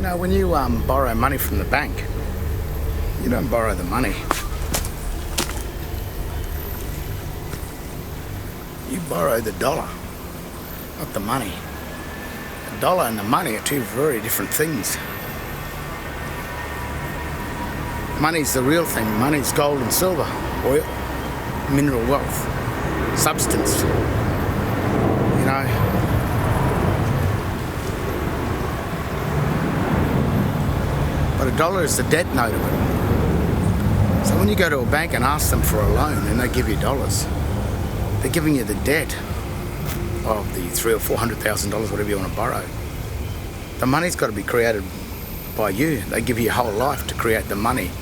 know, when you borrow money from the bank, you don't borrow the money. You borrow the dollar, not the money. The dollar and the money are two very different things. Money's the real thing. Money's gold and silver, oil, mineral wealth, substance. You know. But a dollar is the debt note of it. So when you go to a bank and ask them for a loan and they give you dollars, they're giving you the debt of the $300,000 or $400,000, whatever you want to borrow. The money's got to be created by you. They give you your whole life to create the money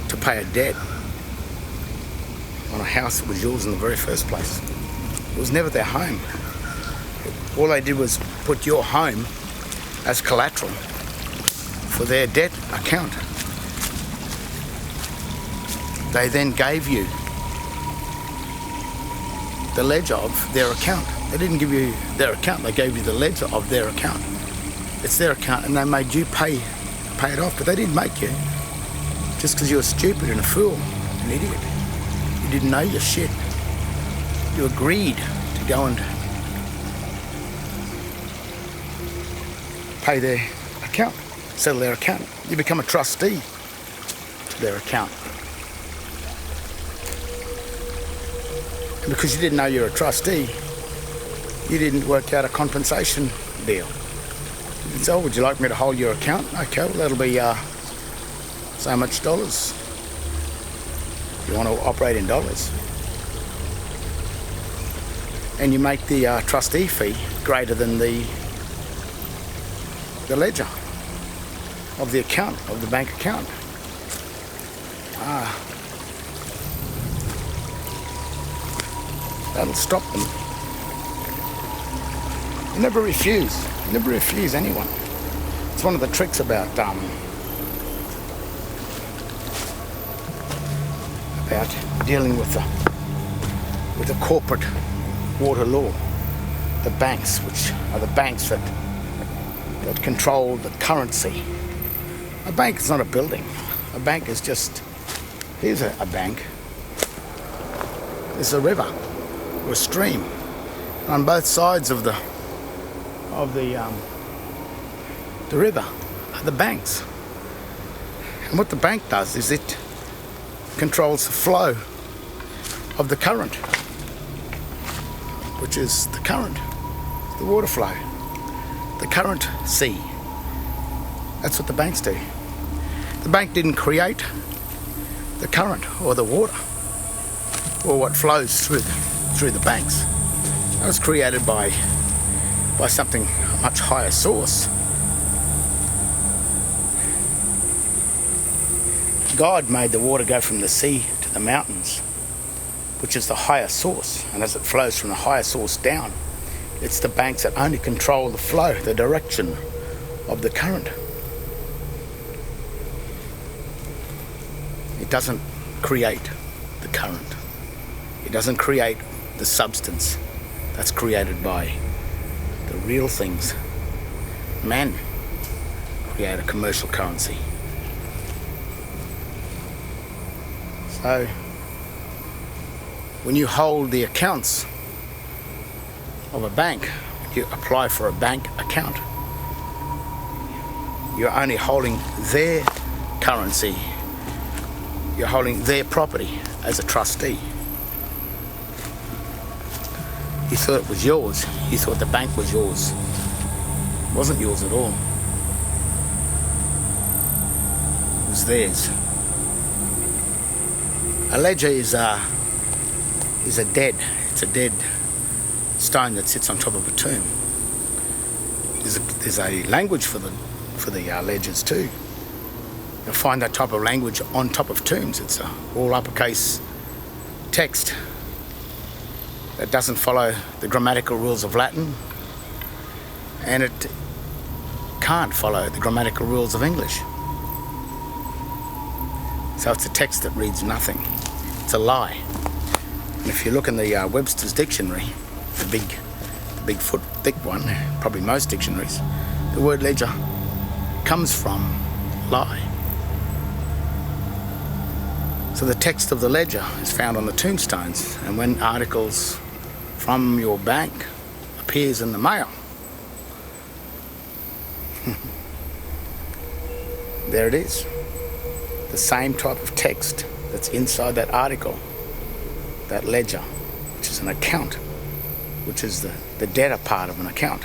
to pay a debt on a house that was yours in the very first place. It was never their home. All they did was put your home as collateral for their debt account. They then gave you the ledger of their account. They didn't give you their account, they gave you the ledger of their account. It's their account and they made you pay it off, but they didn't make you just because you were stupid and a fool, an idiot. You didn't know your shit. You agreed to go and pay their account, settle their account. You become a trustee to their account. And because you didn't know you're a trustee, you didn't work out a compensation deal. You said, oh, would you like me to hold your account? Okay, well, that'll be so much dollars. You want to operate in dollars. And you make the trustee fee greater than the ledger of the account, of the bank account. That'll stop them. You never refuse. You never refuse anyone. It's one of the tricks about dealing with the corporate water law. The banks, which are the banks that control the currency. A bank is not a building. A bank is just, here's a bank. There's a river or a stream. On both sides of the river are the banks. And what the bank does is it controls the flow of the current, which is the current, the water flow, the current sea. That's what the banks do. The bank didn't create the current or the water or what flows through the banks. That was created by something, a much higher source. God made the water go from the sea to the mountains, which is the higher source, and as it flows from the higher source down, it's the banks that only control the flow, the direction of the current. It doesn't create the current. It doesn't create the substance that's created by the real things. Men create a commercial currency. So, when you hold the accounts of a bank, you apply for a bank account, you're only holding their currency, you're holding their property as a trustee. You thought it was yours, you thought the bank was yours. It wasn't yours at all. It was theirs. A ledger is a dead stone that sits on top of a tomb. There's a language for the ledgers too. You'll find that type of language on top of tombs. It's all uppercase text that doesn't follow the grammatical rules of Latin, and it can't follow the grammatical rules of English. So it's a text that reads nothing. It's a lie. And if you look in the Webster's dictionary, the big foot thick one, probably most dictionaries, the word ledger comes from lie. So the text of the ledger is found on the tombstones, and when articles from your bank appears in the mail, there it is. The same type of text that's inside that article, that ledger, which is an account, which is the debtor part of an account.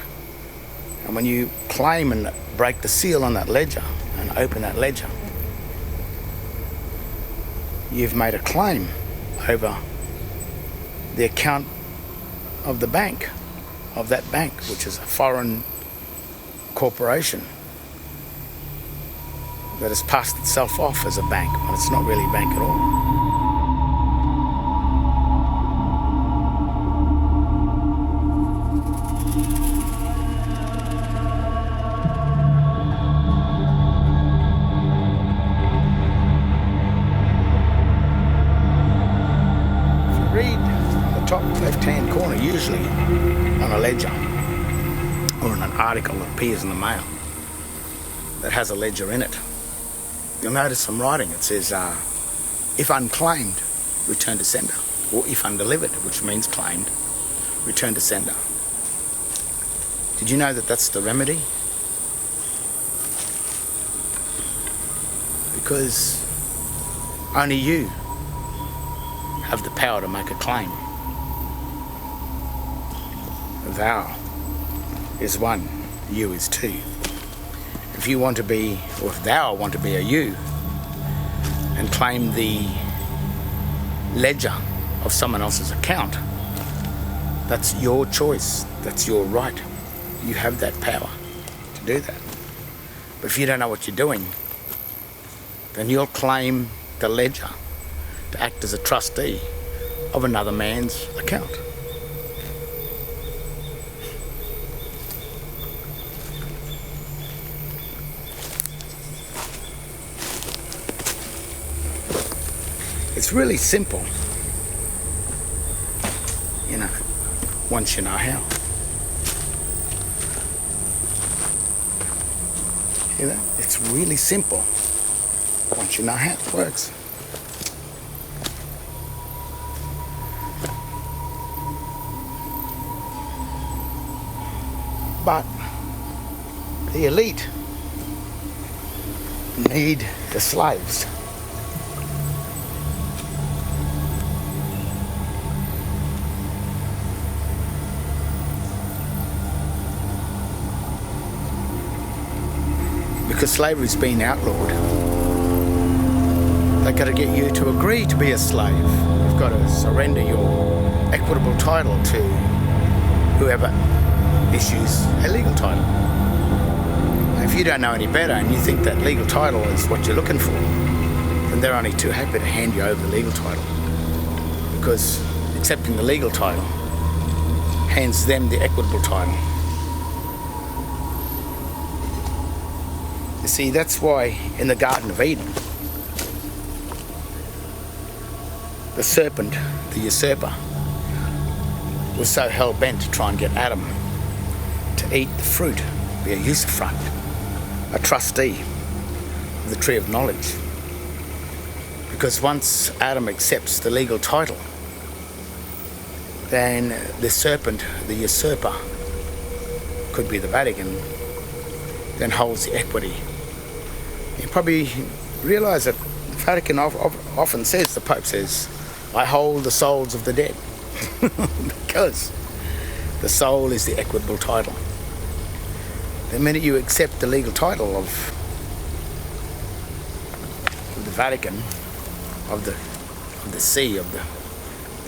And when you claim and break the seal on that ledger and open that ledger, you've made a claim over the account of the bank, of that bank, which is a foreign corporation that has passed itself off as a bank when it's not really a bank at all. Top left-hand corner, usually on a ledger or in an article that appears in the mail that has a ledger in it, you'll notice some writing. It says, if unclaimed, return to sender, or if undelivered, which means claimed, return to sender. Did you know that that's the remedy? Because only you have the power to make a claim. Thou is one, you is two. If you want to be, or if thou want to be a you and claim the ledger of someone else's account, that's your choice, that's your right. You have that power to do that. But if you don't know what you're doing, then you'll claim the ledger to act as a trustee of another man's account. It's really simple, once you know how. It's really simple once you know how it works. But the elite need the slaves. Because slavery's been outlawed. They've got to get you to agree to be a slave. You've got to surrender your equitable title to whoever issues a legal title. And if you don't know any better and you think that legal title is what you're looking for, then they're only too happy to hand you over the legal title. Because accepting the legal title hands them the equitable title. See, that's why in the Garden of Eden, the serpent, the usurper, was so hell-bent to try and get Adam to eat the fruit, be a usufruct, a trustee of the tree of knowledge. Because once Adam accepts the legal title, then the serpent, the usurper, could be the Vatican, then holds the equity. You probably realise that the Vatican often says, the Pope says, I hold the souls of the dead. Because the soul is the equitable title. The minute you accept the legal title of the Vatican, of the sea, of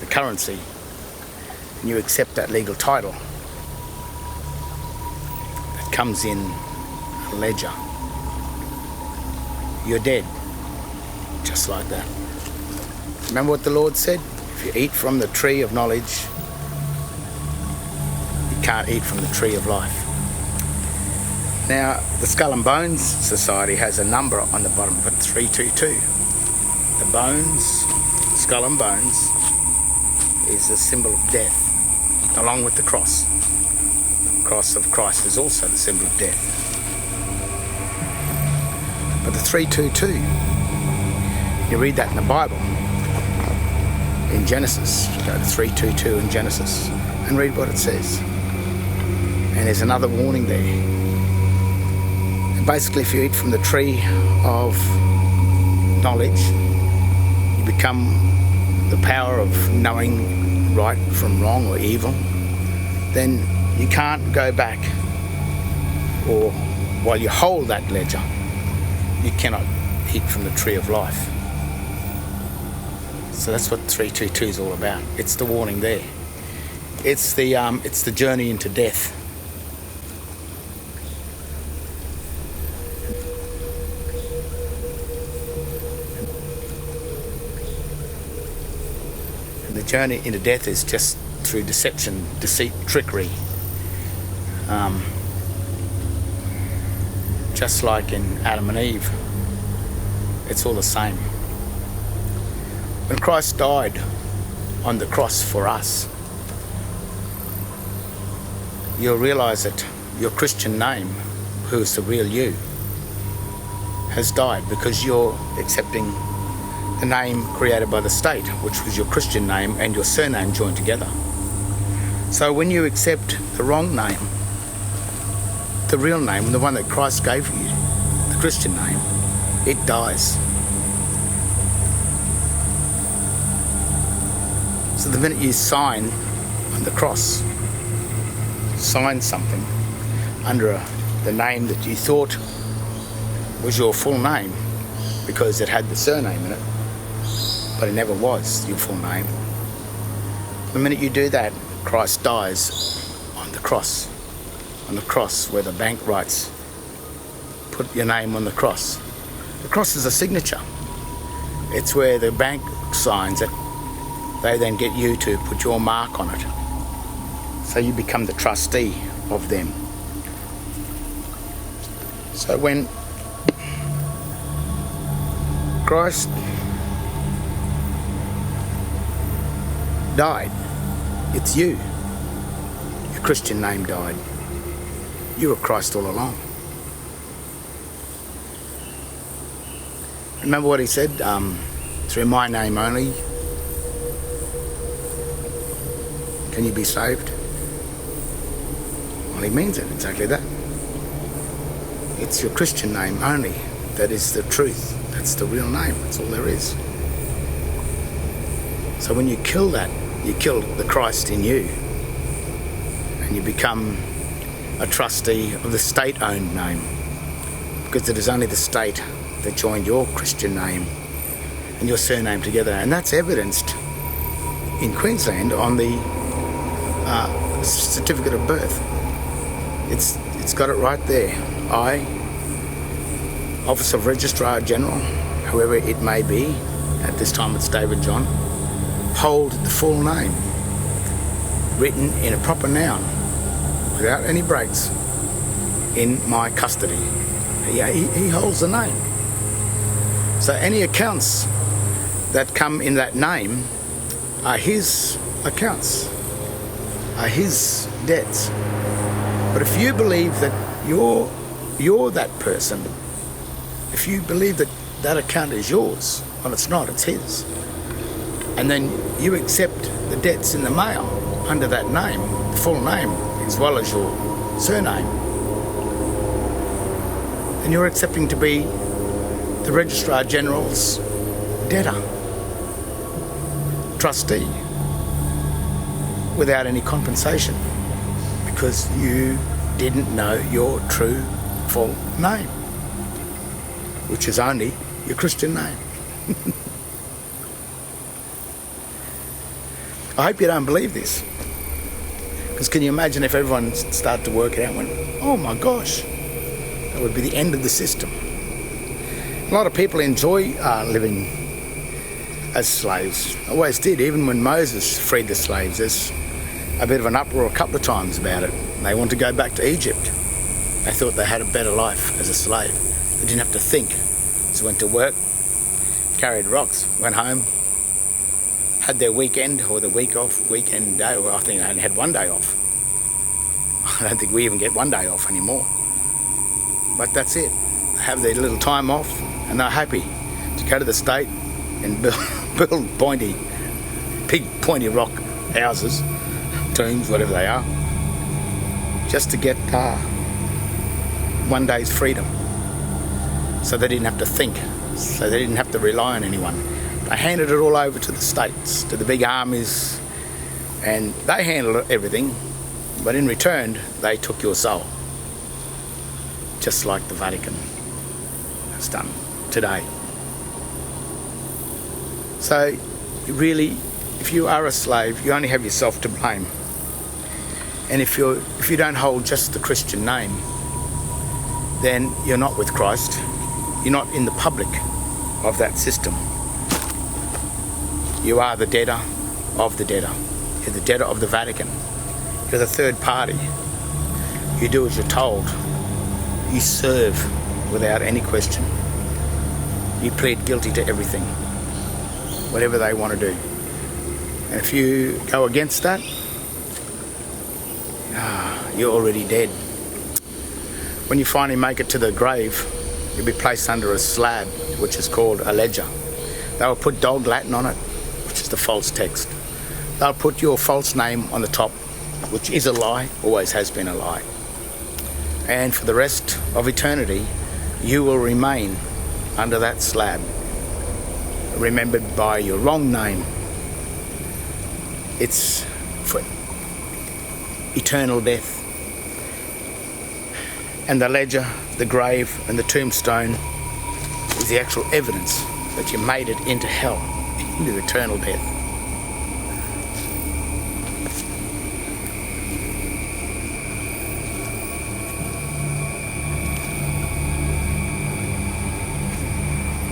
the currency, and you accept that legal title, that comes in a ledger. You're dead, just like that. Remember what the Lord said? If you eat from the tree of knowledge, you can't eat from the tree of life. Now, the Skull and Bones Society has a number on the bottom of it, 322. The bones, skull and bones, is a symbol of death, along with the cross. The cross of Christ is also the symbol of death. 322. You read that in the Bible, in Genesis. You go to 322 in Genesis and read what it says. And there's another warning there. And basically, if you eat from the tree of knowledge, you become the power of knowing right from wrong or evil, then you can't go back, or while you hold that ledger, you cannot eat from the tree of life. So that's what 322 is all about. It's the warning there. It's the journey into death. And the journey into death is just through deception, deceit, trickery. Just like in Adam and Eve, it's all the same. When Christ died on the cross for us, you'll realise that your Christian name, who is the real you, has died because you're accepting the name created by the state, which was your Christian name and your surname joined together. So when you accept the wrong name, the real name, the one that Christ gave you, the Christian name, it dies. So the minute you sign on the cross, sign something under the name that you thought was your full name because it had the surname in it, but it never was your full name. The minute you do that, Christ dies on the cross. On the cross where the bank writes, put your name on the cross. The cross is a signature. It's where the bank signs it. They then get you to put your mark on it. So you become the trustee of them. So when Christ died, it's you. Your Christian name died. You were Christ all along. Remember what he said? Through my name only can you be saved? Well, he means it exactly that. It's your Christian name only that is the truth. That's the real name. That's all there is. So when you kill that, you kill the Christ in you, and you become a trustee of the state-owned name, because it is only the state that joined your Christian name and your surname together, and that's evidenced in Queensland on the certificate of birth. It's got it right there. I, Office of Registrar General, whoever it may be, at this time it's David John, hold the full name written in a proper noun without any breaks in my custody. He holds the name. So any accounts that come in that name are his accounts, are his debts. But if you believe that you're that person, if you believe that that account is yours, well, it's not, it's his. And then you accept the debts in the mail under that name, the full name, as well as your surname, and you're accepting to be the Registrar General's debtor, trustee, without any compensation, because you didn't know your true full name, which is only your Christian name. I hope you don't believe this, because can you imagine if everyone started to work it out and went, oh my gosh, that would be the end of the system. A lot of people enjoy living as slaves, always did. Even when Moses freed the slaves, there's a bit of an uproar a couple of times about it. They want to go back to Egypt. They thought they had a better life as a slave. They didn't have to think. So went to work, carried rocks, went home, had their weekend or the weekend day. Well, I think they only had one day off. I don't think we even get one day off anymore. But that's it. They have their little time off, and they're happy to go to the state and build big pointy rock houses, tombs, whatever they are, just to get one day's freedom. So they didn't have to think, so they didn't have to rely on anyone. They handed it all over to the states, to the big armies, and they handled everything, but in return they took your soul, just like the Vatican has done today. So really, if you are a slave, you only have yourself to blame. And if you don't hold just the Christian name, then you're not with Christ. You're not in the public of that system. You are the debtor of the debtor. You're the debtor of the Vatican. You're the third party. You do as you're told. You serve without any question. You plead guilty to everything, whatever they want to do. And if you go against that, you're already dead. When you finally make it to the grave, you'll be placed under a slab, which is called a ledger. They'll put dog Latin on it, which is the false text. They'll put your false name on the top, which is a lie, always has been a lie. And for the rest of eternity, you will remain under that slab, remembered by your wrong name. It's for eternal death. And the ledger, the grave, and the tombstone is the actual evidence that you made it into hell, into eternal death.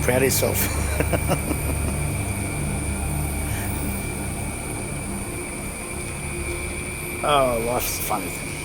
Proud of yourself. Oh, life's a funny thing.